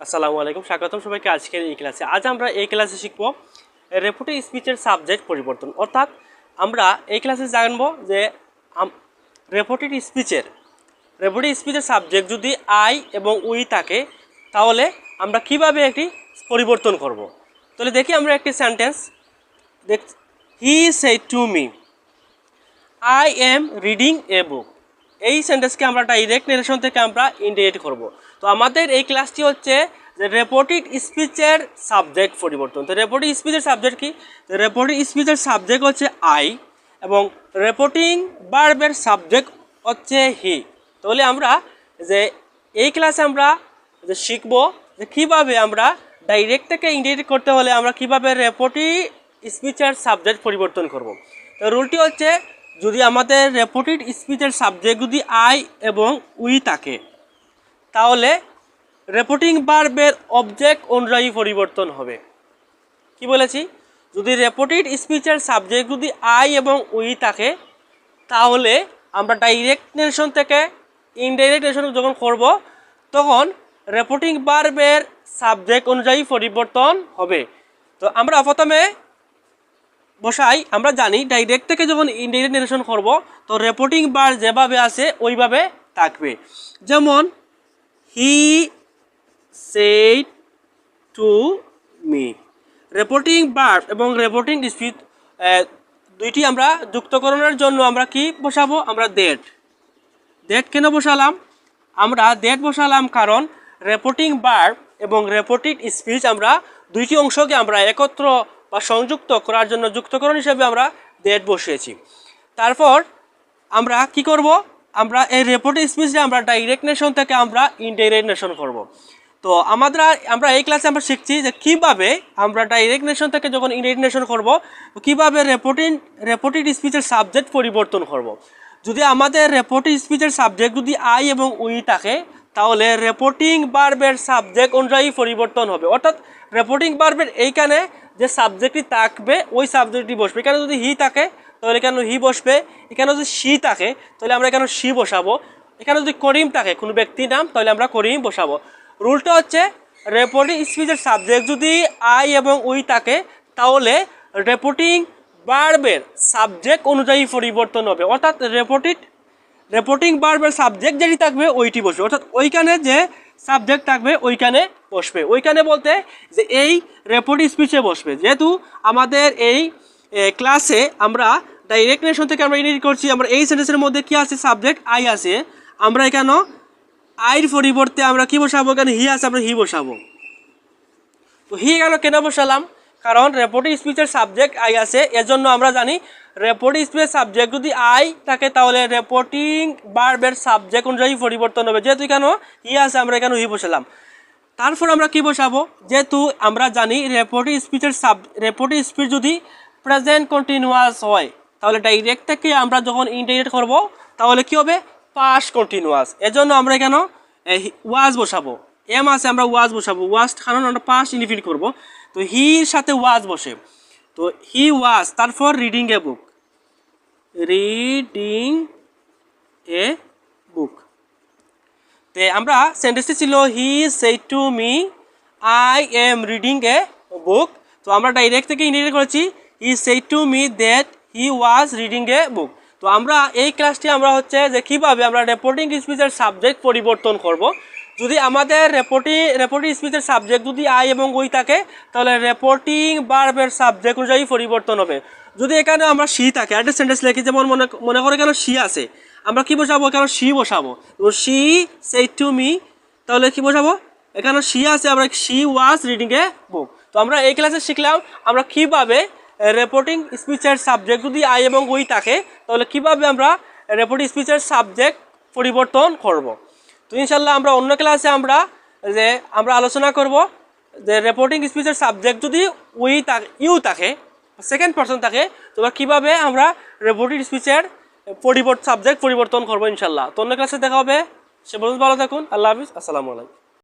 আসসালামু আলাইকুম, স্বাগতম সবাইকে আজকের এই ক্লাসে। আজ আমরা এই ক্লাসে শিখব রেপোর্টিভ স্পিচের সাবজেক্ট পরিবর্তন। অর্থাৎ আমরা এই ক্লাসে জানব যে রেপোর্টিভ স্পিচের সাবজেক্ট যদি আই এবং উই থাকে তাহলে আমরা কিভাবে একটি পরিবর্তন করব। তাহলে দেখি আমরা একটি sentence he said to me I am reading a book. এই সেন্টেন্সকে আমরা ডাইরেক্ট নেরেশন থেকে আমরা ইন্ডিকেট করব। তো আমাদের এই ক্লাসটি হচ্ছে যে রেপোর্টিভ স্পিচের সাবজেক্ট পরিবর্তন। তো রেপোর্টিভ স্পিচের সাবজেক্ট কি? রেপোর্টিভ স্পিচের সাবজেক্ট হচ্ছে আই এবং রেপোর্টিং ভার্বের সাবজেক্ট হচ্ছে হি। তাহলে আমরা যে এই ক্লাসে আমরা যে শিখব যে কীভাবে আমরা ডাইরেক্ট থেকে ইন্ডিকেট করতে হলে আমরা কীভাবে রেপোর্টিভ স্পিচের সাবজেক্ট পরিবর্তন করব। তো রুলটি হচ্ছে যদি আমাদের রেপোর্টিভ স্পিচের সাবজেক্ট যদি আই এবং উই থাকে তাহলে রেপোর্টিং ভার্বের অবজেক্ট অনুযায়ী পরিবর্তন হবে। কি বলেছি? যদি রেপোর্টিভ স্পিচের সাবজেক্ট যদি আই এবং উই থাকে তাহলে আমরা ডাইরেক্ট নেরেশন থেকে ইনডাইরেক্ট নেরেশন যখন করব তখন রেপোর্টিং ভার্বের সাবজেক্ট অনুযায়ী পরিবর্তন হবে। তো আমরা প্রথমে বসাই, আমরা জানি ডাইরেক্ট থেকে যখন ইনডাইরেক্ট নেরেশন করব তো রেপোর্টিং ভার্ব যেভাবে আছে ওইভাবে থাকবে। যেমন হি সেড টু মি। রেপোর্টিং ভার্ব এবং রেপোর্টিং স্পিচ দুইটি আমরা যুক্তকরণের জন্য আমরা কি বসাবো? আমরা দ্যাট কেন বসালাম? আমরা দ্যাট বসালাম কারণ রেপোর্টিং ভার্ব এবং রেপোর্টিং স্পিচ আমরা দুইটি অংশকে আমরা একত্র বা সংযুক্ত করার জন্য যুক্তকরণ হিসেবে আমরা দ্যাট বসিয়েছি। তারপর আমরা কি করব? আমরা এই রেপোর্টিভ স্পিচে আমরা ডাইরেক্ট নেরেশন থেকে আমরা ইনডাইরেক্ট নেরেশন করব। তো আমরা এই ক্লাসে আমরা শিখছি যে কীভাবে আমরা ডাইরেক্ট নেরেশন থেকে যখন ইনডাইরেক্ট নেরেশন করব কীভাবে রেপোর্টিভ স্পিচের সাবজেক্ট পরিবর্তন করব। যদি আমাদের রেপোর্টিভ স্পিচের সাবজেক্ট যদি আই এবং উই থাকে তাহলে রেপোর্টিং ভার্বের সাবজেক্ট অনুযায়ী পরিবর্তন হবে। অর্থাৎ রেপোর্টিং ভার্বের এইখানে যে সাবজেক্টটি থাকবে ওই সাবজেক্টটি বসবে। এখানে যদি হি থাকে তাহলে এখানে হি বসবে, এখানে যদি সি থাকে তাহলে আমরা এখানে সি বসাবো, এখানে যদি করিম থাকে কোনো ব্যক্তির নাম তাহলে আমরা করিম বসাবো। রুলটা হচ্ছে রেপোর্টিং স্পিচের সাবজেক্ট যদি আই এবং উই থাকে তাহলে রেপোর্টিং ভার্বের সাবজেক্ট অনুযায়ী পরিবর্তন হবে। অর্থাৎ রেপোর্টিং ভার্বের সাবজেক্ট যেটি থাকবে ওইটি বসবে। অর্থাৎ ওইখানে যে সাবজেক্ট থাকবে ওইখানে বসবে। ওইখানে বলতে যে এই রেপোর্টিভ স্পিচে বসবে। যেহেতু আমাদের এই ক্লাসে আমরা ডাইরেক্ট নেরেশন থেকে আমরা ইনডিকেট করছি, আমরা এই সেন্টেন্সের মধ্যে কি আছে? সাবজেক্ট আই আছে। আমরা এখানে আইর পরিবর্তে আমরা কি বসাবো? এখানে হি আছে, আমরা হি বসাবো। তো হি কেন বসালাম? কারণ রেপোর্টিভ স্পিচের সাবজেক্ট আই আছে, এজন্য আমরা জানি রেপোর্টিভ স্পিচের সাবজেক্ট যদি আই থাকে তাহলে রেপোর্টিং ভার্বের সাবজেক্ট অনুযায়ী পরিবর্তন হবে। যেহেতু এখানে হি আছে আমরা এখানে হি বসালাম। তারপর আমরা কি বসাবো? যেহেতু আমরা জানি রেপোর্টিভ স্পিচ যদি প্রেজেন্ট কন্টিনিউয়াস হয় তাহলে ডাইরেক্ট থেকে আমরা যখন ইনডাইরেক্ট করব তাহলে কি হবে? Past continuous. এজন্য আমরা এখানে ওয়াজ বসাবো। এম আছে, আমরা ওয়াজ বসাবো। ওয়াজ কারণ আমরা পাস্ট ইনডিফিনিট করব। তো হির সাথে ওয়াজ বসে, তো হি ওয়াজ, তারপর রিডিং এ বুক। তো আমরা সেন্টেন্সটি ছিল he said to me I am reading a book. তো আমরা ডাইরেক্ট থেকে ইনডিকেট করেছি he said to me that he was reading a book. তো আমরা এই ক্লাসটি আমরা হচ্ছে যে কীভাবে আমরা রেপোর্টিং স্পিচের সাবজেক্ট পরিবর্তন করব। যদি আমাদের রেপোর্টিং স্পিচের সাবজেক্ট যদি আই এবং উই থাকে তাহলে রেপোর্টিং ভার্বের সাবজেক্ট অনুযায়ী পরিবর্তন হবে। যদি এখানে আমরা সি থাকে, একটা সেন্টেন্স লিখি, যেমন মনে করে এখানে সি আছে, আমরা কি বসাবো? এখানে সি বসাবো। সি সেড টু মি, তাহলে কি বসাবো? এখানে সি আছে, আমরা C was reading a book. তো আমরা এই ক্লাসে শিখলাম আমরা কীভাবে রেপোর্টিং স্পিচের সাবজেক্ট যদি আই এবং উই থাকে তাহলে কীভাবে আমরা রেপোর্টিং স্পিচের সাবজেক্ট পরিবর্তন করব। তো ইনশাল্লাহ আমরা অন্য ক্লাসে আমরা আলোচনা করব যে রেপোর্টিং স্পিচের সাবজেক্ট যদি ইউ থাকে, সেকেন্ড পারসন থাকে, তো কীভাবে আমরা রেপোর্টিং স্পিচের সাবজেক্ট পরিবর্তন করবো ইনশাল্লাহ। তো অন্য ক্লাসে দেখা হবে। সে পর্যন্ত ভালো থাকুন। আল্লাহ হাফিজ। আসসালামু আলাইকুম।